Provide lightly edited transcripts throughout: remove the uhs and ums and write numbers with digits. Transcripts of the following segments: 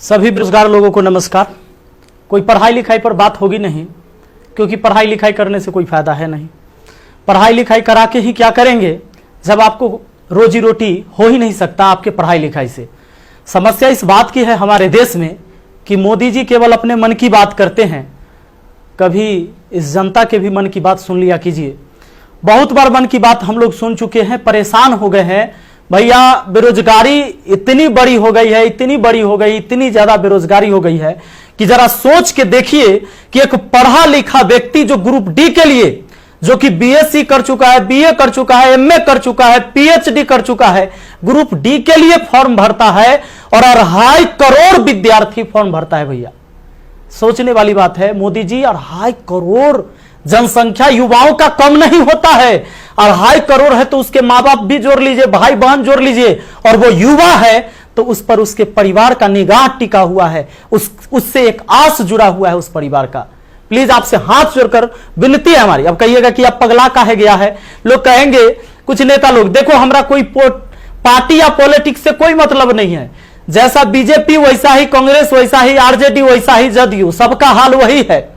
सभी बेरोजगार लोगों को नमस्कार। कोई पढ़ाई लिखाई पर बात होगी नहीं, क्योंकि पढ़ाई लिखाई करने से कोई फायदा है नहीं। पढ़ाई लिखाई करा के ही क्या करेंगे जब आपको रोजी रोटी हो ही नहीं सकता आपके पढ़ाई लिखाई से। समस्या इस बात की है हमारे देश में कि मोदी जी केवल अपने मन की बात करते हैं, कभी इस जनता के भी मन की बात सुन लिया कीजिए। बहुत बार मन की बात हम लोग सुन चुके हैं, परेशान हो गए हैं। भैया बेरोजगारी इतनी बड़ी हो गई है, इतनी बड़ी हो गई, इतनी ज्यादा बेरोजगारी हो गई है कि जरा सोच के देखिए कि एक पढ़ा लिखा व्यक्ति जो ग्रुप डी के लिए, जो कि बीएससी कर चुका है, बीए कर चुका है, एमए कर चुका है, पीएचडी कर चुका है, ग्रुप डी के लिए फॉर्म भरता है और 2.5 करोड़ विद्यार्थी फॉर्म भरता है। भैया सोचने वाली बात है। मोदी जी 2.5 करोड़ जनसंख्या युवाओं का कम नहीं होता है। 2.5 करोड़ है तो उसके माँ बाप भी जोड़ लीजिए, भाई बहन जोड़ लीजिए, और वो युवा है तो उस पर उसके परिवार का निगाह टिका हुआ है, उससे एक आस जुड़ा हुआ है उस परिवार का। प्लीज आपसे हाथ जोड़कर विनती है हमारी। अब कहिएगा कि आप पगला काहे गया है, लोग कहेंगे कुछ नेता लोग, देखो हमारा कोई पार्टी या पॉलिटिक्स से कोई मतलब नहीं है। जैसा बीजेपी वैसा ही कांग्रेस, वैसा ही आरजेडी, वैसा ही जदयू, सबका हाल वही है।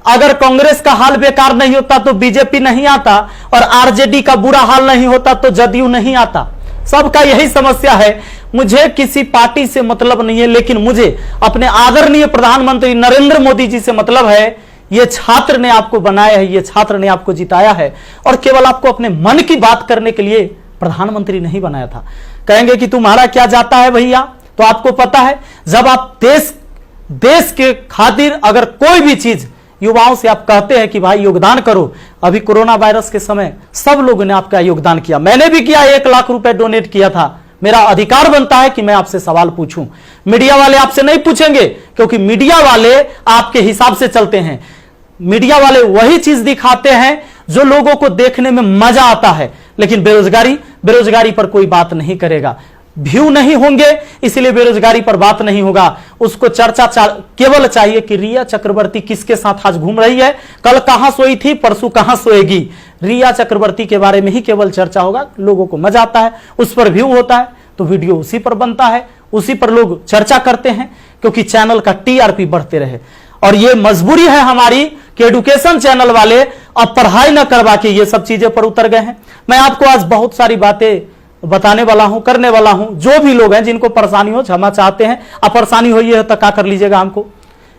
अगर कांग्रेस का हाल बेकार नहीं होता तो बीजेपी नहीं आता, और आरजेडी का बुरा हाल नहीं होता तो जदयू नहीं आता। सबका यही समस्या है। मुझे किसी पार्टी से मतलब नहीं है, लेकिन मुझे अपने आदरणीय प्रधानमंत्री नरेंद्र मोदी जी से मतलब है। ये छात्र ने आपको बनाया है, ये छात्र ने आपको जिताया है, और केवल आपको अपने मन की बात करने के लिए प्रधानमंत्री नहीं बनाया था। कहेंगे कि तुम्हारा क्या जाता है भैया, तो आपको पता है जब आप देश के खातिर अगर कोई भी चीज युवाओं से आप कहते हैं कि भाई योगदान करो, अभी कोरोना वायरस के समय सब लोगों ने आपका योगदान किया, मैंने भी किया, 1 लाख रुपए डोनेट किया था। मेरा अधिकार बनता है कि मैं आपसे सवाल पूछूं। मीडिया वाले आपसे नहीं पूछेंगे, क्योंकि मीडिया वाले आपके हिसाब से चलते हैं। मीडिया वाले वही चीज दिखाते हैं जो लोगों को देखने में मजा आता है, लेकिन बेरोजगारी पर कोई बात नहीं करेगा। व्यू नहीं होंगे इसलिए बेरोजगारी पर बात नहीं होगा। उसको चर्चा केवल चाहिए कि रिया चक्रवर्ती किसके साथ आज घूम रही है, कल कहां सोई थी, परसों कहां सोएगी। रिया चक्रवर्ती के बारे में ही केवल चर्चा होगा। लोगों को मजा आता है, उस पर व्यू होता है तो वीडियो उसी पर बनता है, उसी पर लोग चर्चा करते हैं, क्योंकि चैनल का टीआरपी बढ़ते रहे। और ये मजबूरी है हमारी कि एडुकेशन चैनल वाले अब पढ़ाई न करवा के ये सब चीजें पर उतर गए हैं। मैं आपको आज बहुत सारी बातें बताने वाला हूं, करने वाला हूं। जो भी लोग हैं जिनको परेशानी हो, क्षमा चाहते हैं। अब परेशानी हुई है तो क्या कर लीजिएगा, हमको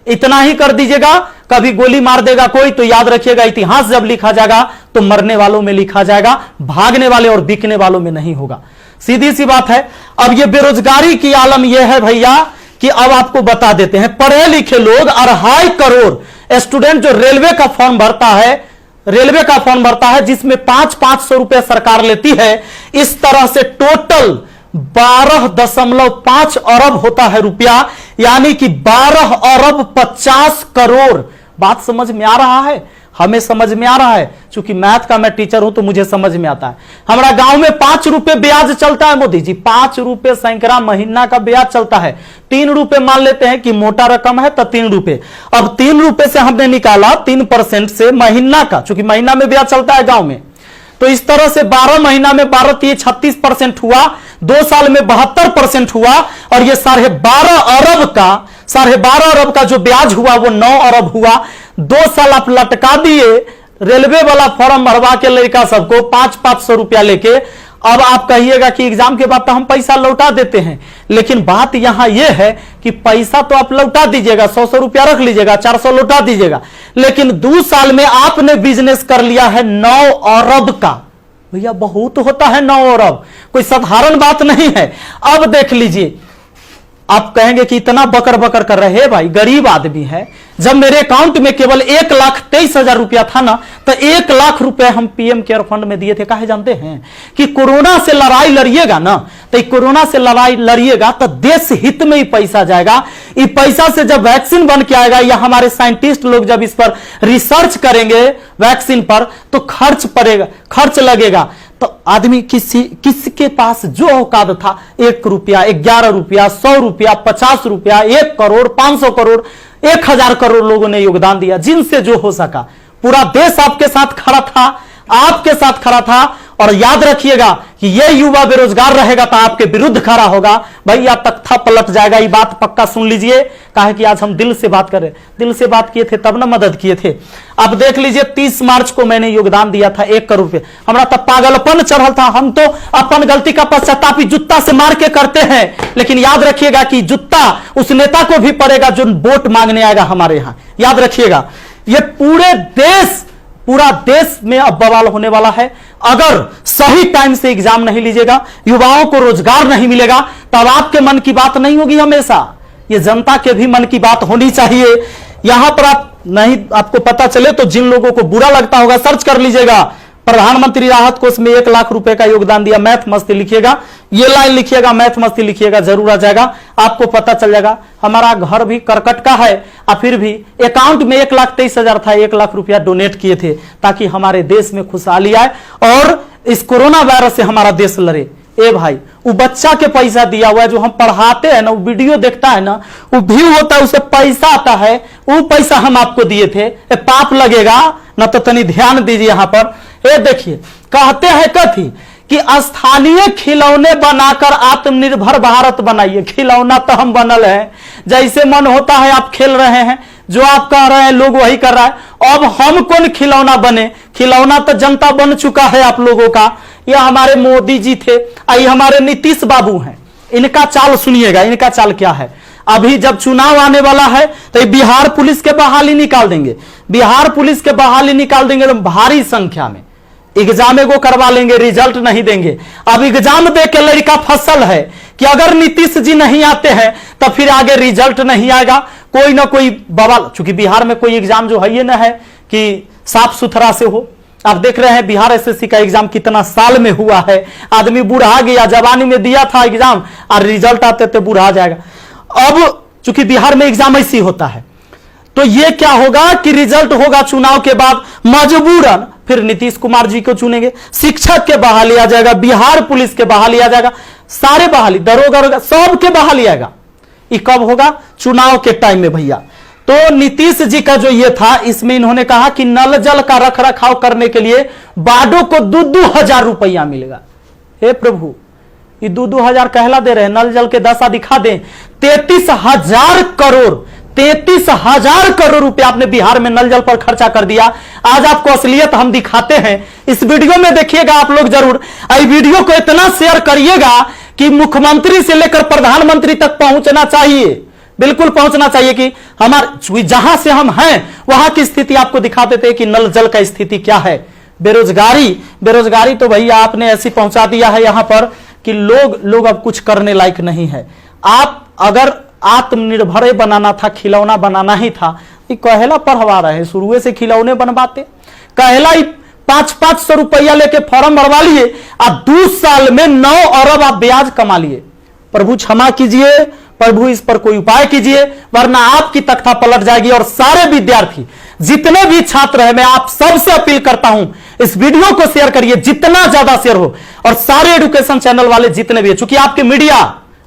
इतना ही कर दीजिएगा। कभी गोली मार देगा कोई तो याद रखिएगा, इतिहास जब लिखा जाएगा तो मरने वालों में लिखा जाएगा, भागने वाले और बिकने वालों में नहीं होगा। सीधी सी बात है। अब ये बेरोजगारी की आलम यह है भैया कि अब आपको बता देते हैं, पढ़े लिखे लोग 2.5 करोड़ स्टूडेंट जो रेलवे का फॉर्म भरता है, जिसमें 500 रुपए सरकार लेती है। इस तरह से टोटल 12.5 अरब होता है रुपया, यानी कि 12 अरब 50 करोड़। बात समझ में आ रहा है? हमें समझ में आ रहा है, क्योंकि मैथ का मैं टीचर हूं तो मुझे समझ में आता है। हमारा गांव में 5 रुपए ब्याज चलता है मोदी जी, 5 रुपए सैकड़ा महीना का ब्याज चलता है। 3 रुपए मान लेते हैं कि मोटा रकम है तो 3 रुपए। अब 3 रुपए से हमने निकाला 3% से महीना का, क्योंकि महीना में ब्याज चलता है गांव में। तो इस तरह से 12 महीना में 36% हुआ, 2 साल में 72% हुआ, और ये 12.5 अरब का जो ब्याज हुआ वो 9 अरब हुआ। 2 साल आप लटका दिए रेलवे वाला फॉर्म भरवा के लड़का सबको 500 रुपया लेके। अब आप कहिएगा कि एग्जाम के बाद तो हम पैसा लौटा देते हैं, लेकिन बात यहां यह है कि पैसा तो आप लौटा दीजिएगा, 100 रुपया रख लीजिएगा, 400 लौटा दीजिएगा, लेकिन 2 साल में आपने बिजनेस कर लिया है 9 अरब का। भैया बहुत होता है 9 अरब, कोई साधारण बात नहीं है। अब देख लीजिए, आप कहेंगे कि इतना बकर बकर कर रहे हैं, भाई गरीब आदमी है। जब मेरे अकाउंट में केवल 1,23,000 रुपया था ना, तो 1 लाख रुपए हम पीएम केयर फंड में दिए थे। काहे जानते हैं कि कोरोना से लड़ाई लड़िएगा ना, तो कोरोना से लड़ाई लड़िएगा तो देश हित में ही पैसा जाएगा। इस पैसा से जब वैक्सीन बन के आएगा, या हमारे साइंटिस्ट लोग जब इस पर रिसर्च करेंगे वैक्सीन पर, तो खर्च लगेगा। तो आदमी किसके पास जो औकात था, 1 रुपया, 11 रुपया, 100 रुपया, 50 रुपया, 1 करोड़, 500 करोड़, 1000 करोड़ लोगों ने योगदान दिया, जिनसे जो हो सका। पूरा देश आपके साथ खड़ा था, और याद रखिएगा कि ये युवा बेरोजगार रहेगा तो आपके विरुद्ध खड़ा होगा, भैया तख्ता पलट जाएगा। ये बात पक्का सुन लीजिए, कहा कि आज हम दिल से बात कर रहे, दिल से बात किए थे तब ना मदद किए थे। अब देख लीजिए 30 मार्च को मैंने योगदान दिया था 1 करोड़ रुपए, हमारा तब पागलपन चढ़ल था। हम तो अपन गलती का पश्चाताप जूता से मार के करते हैं, लेकिन याद रखिएगा कि जूता उस नेता को भी पड़ेगा जो वोट मांगने आएगा हमारे यहां। याद रखिएगा, ये पूरा देश में अब बवाल होने वाला है। अगर सही टाइम से एग्जाम नहीं लीजिएगा, युवाओं को रोजगार नहीं मिलेगा, तब आपके मन की बात नहीं होगी हमेशा, ये जनता के भी मन की बात होनी चाहिए। यहां पर आप नहीं, आपको पता चले तो जिन लोगों को बुरा लगता होगा सर्च कर लीजिएगा, प्रधानमंत्री राहत कोष में 1 लाख रुपए का योगदान दिया। मैथ मस्ती लिखिएगा, ये लाइन लिखिएगा, मैथ मस्ती लिखिएगा, जरूर आ जाएगा, आपको पता चल जाएगा। हमारा घर भी करकट का है और फिर भी अकाउंट में 1,23,000 था, 1 लाख रुपया डोनेट किए थे ताकि हमारे देश में खुशहाली आए और इस कोरोना वायरस से हमारा देश लड़े। ए भाई, वो बच्चा के पैसा दिया हुआ है, जो हम पढ़ाते हैं ना, वो वीडियो देखता है ना, वो व्यू होता है, उसे पैसा आता है, वो पैसा हम आपको दिए थे। पाप लगेगा ना, तो तनी ध्यान दीजिए यहां पर। ये देखिए, कहते हैं कथी कि स्थानीय खिलौने बनाकर आत्मनिर्भर भारत बनाइए। खिलौना तो हम बनल है, जैसे मन होता है आप खेल रहे हैं, जो आप कह रहे हैं लोग वही कर रहा है। अब हम कौन खिलौना बने? खिलौना तो जनता बन चुका है आप लोगों का। ये हमारे मोदी जी थे, ये हमारे नीतीश बाबू हैं। इनका चाल सुनिएगा, इनका चाल क्या है। अभी जब चुनाव आने वाला है तो बिहार पुलिस के बहाली निकाल देंगे, बिहार पुलिस के बहाली निकाल देंगे तो भारी संख्या में एग्जाम को करवा लेंगे, रिजल्ट नहीं देंगे। अब एग्जाम दे के लड़का फसल है कि अगर नीतीश जी नहीं आते हैं तो फिर आगे रिजल्ट नहीं आएगा, कोई ना कोई बवाल। चूंकि बिहार में कोई एग्जाम जो है ये ना है कि साफ सुथरा से हो। आप देख रहे हैं बिहार एसएससी का एग्जाम कितना साल में हुआ है, आदमी बूढ़ा गया, जवानी में दिया था एग्जाम और रिजल्ट आते थे बूढ़ा जाएगा। अब चूंकि बिहार में एग्जाम ऐसी होता है, तो ये क्या होगा कि रिजल्ट होगा चुनाव के बाद, मजबूरन फिर नीतीश कुमार जी को चुनेंगे, शिक्षक के बहाली आ जाएगा, बिहार पुलिस के बहाली आ जाएगा, सारे बहाली, दरोगा सब के बहाली आएगा। ये कब होगा? चुनाव के टाइम में भैया। तो नीतीश जी का जो ये था, इसमें इन्होंने कहा कि नल जल का रख रखाव करने के लिए बाडो को 2-2 हजार रुपया मिलेगा। हे प्रभु, ये 2-2 हजार कहला दे रहे हैं, नल जल के दशा दिखा दें। 33,000 करोड़, 33,000 करोड़ रुपया आपने बिहार में नल जल पर खर्चा कर दिया। आज आपको असलियत हम दिखाते हैं, इस वीडियो में देखिएगा आप लोग जरूर। इस वीडियो को इतना शेयर करिएगा कि मुख्यमंत्री से लेकर प्रधानमंत्री तक पहुंचना चाहिए, बिल्कुल पहुंचना चाहिए कि हमारे जहां से हम हैं वहां की स्थिति आपको दिखा देते हैं कि नल जल का स्थिति क्या है। बेरोजगारी तो भैया आपने ऐसी पहुंचा दिया है यहां पर कि लोग अब कुछ करने लायक नहीं है। आप अगर आत्मनिर्भर बनाना था, खिलौना बनाना ही था, ये कहेला पढ़वा रहे हैं, शुरू से खिलौने बनवाते। कहेला 500-500 रुपया लेके फॉर्म भरवा लिए और 2 साल में 9 अरब आप ब्याज कमा लिए। प्रभु क्षमा कीजिए, प्रभु इस पर कोई उपाय कीजिए, वरना आपकी तख्ता पलट जाएगी। और सारे विद्यार्थी, जितने भी छात्र हैं, मैं आप सबसे अपील करता हूं, इस वीडियो को शेयर करिए, जितना ज्यादा शेयर हो। और सारे एजुकेशन चैनल वाले जितने भी, चूंकि आपके मीडिया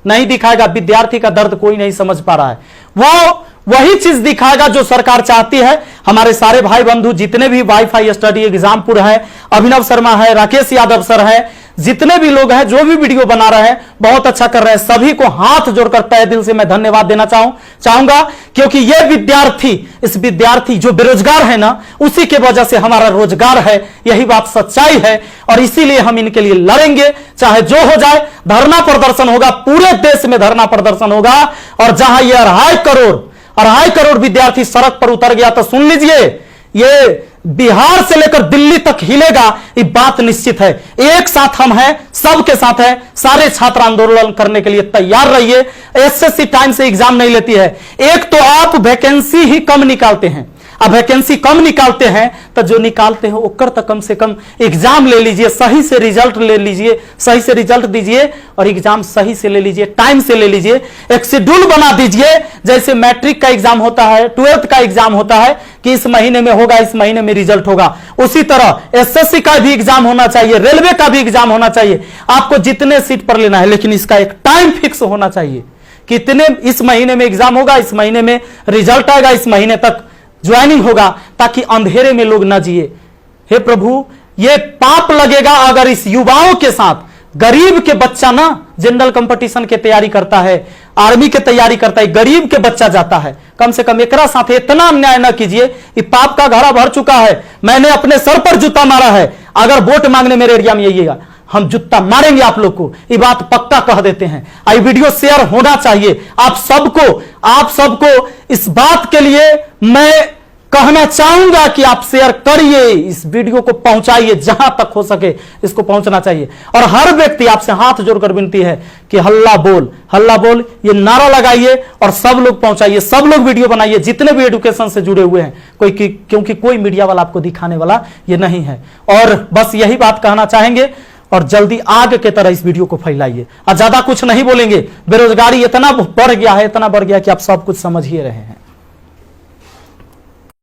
नहीं दिखाएगा, विद्यार्थी का दर्द कोई नहीं समझ पा रहा है, वो वही चीज दिखाएगा जो सरकार चाहती है। हमारे सारे भाई बंधु जितने भी वाईफाई स्टडी एग्जामपुर है, अभिनव शर्मा है, राकेश यादव सर है, जितने भी लोग हैं जो भी वीडियो बना रहे हैं बहुत अच्छा कर रहे हैं, सभी को हाथ जोड़कर तहे दिल से मैं धन्यवाद देना चाहूंगा। क्योंकि ये विद्यार्थी जो बेरोजगार है ना, उसी के वजह से हमारा रोजगार है, यही बात सच्चाई है। और इसीलिए हम इनके लिए लड़ेंगे, चाहे जो हो जाए। धरना प्रदर्शन होगा, पूरे देश में धरना प्रदर्शन होगा। और जहां ये 2.5 करोड़ विद्यार्थी सड़क पर उतर गया, तो सुन लीजिए, ये बिहार से लेकर दिल्ली तक हिलेगा, ये बात निश्चित है। एक साथ हम हैं, सबके साथ हैं। सारे छात्र आंदोलन करने के लिए तैयार रहिए। एसएससी टाइम से एग्जाम नहीं लेती है। एक तो आप वैकेंसी ही कम निकालते हैं, अब वैकेंसी कम निकालते हैं तो जो निकालते हैं ओकर तो कम से कम एग्जाम ले लीजिए, सही से रिजल्ट ले लीजिए, सही से रिजल्ट दीजिए और एग्जाम सही से ले लीजिए, टाइम से ले लीजिए। एक शेड्यूल बना दीजिए, जैसे मैट्रिक का एग्जाम होता है, 12th का एग्जाम होता है कि इस महीने में होगा, इस महीने में रिजल्ट होगा। उसी तरह एसएससी का भी एग्जाम होना चाहिए, रेलवे का भी एग्जाम होना चाहिए। आपको जितने सीट पर लेना है, लेकिन इसका एक टाइम फिक्स होना चाहिए। कितने इस महीने में एग्जाम होगा, इस महीने में रिजल्ट आएगा, इस महीने तक ज्वाइनिंग होगा, ताकि अंधेरे में लोग ना जिए। हे प्रभु, ये पाप लगेगा अगर इस युवाओं के साथ गरीब के बच्चा ना जनरल कंपटीशन के तैयारी करता है, आर्मी के तैयारी करता है, गरीब के बच्चा जाता है, कम से कम एकरा साथ इतना अन्याय ना कीजिए। ये पाप का घड़ा भर चुका है, मैंने अपने सर पर जूता मारा है। अगर वोट मांगने मेरे एरिया में आइएगा, हम जूता मारेंगे आप लोग को, ये बात पक्का कह देते हैं। आई वीडियो शेयर होना चाहिए आप सबको इस बात के लिए मैं कहना चाहूंगा कि आप शेयर करिए, इस वीडियो को पहुंचाइए, जहां तक हो सके इसको पहुंचना चाहिए। और हर व्यक्ति आपसे हाथ जोड़कर विनती है कि हल्ला बोल ये नारा लगाइए और सब लोग पहुंचाइए, सब लोग वीडियो बनाइए, जितने भी एजुकेशन से जुड़े हुए हैं, क्योंकि कोई मीडिया वाला आपको दिखाने वाला ये नहीं है। और बस यही बात कहना चाहेंगे और जल्दी आग के तरह इस वीडियो को फैलाइए। और ज्यादा कुछ नहीं बोलेंगे, बेरोजगारी इतना बढ़ गया है कि आप सब कुछ समझ ही रहे हैं।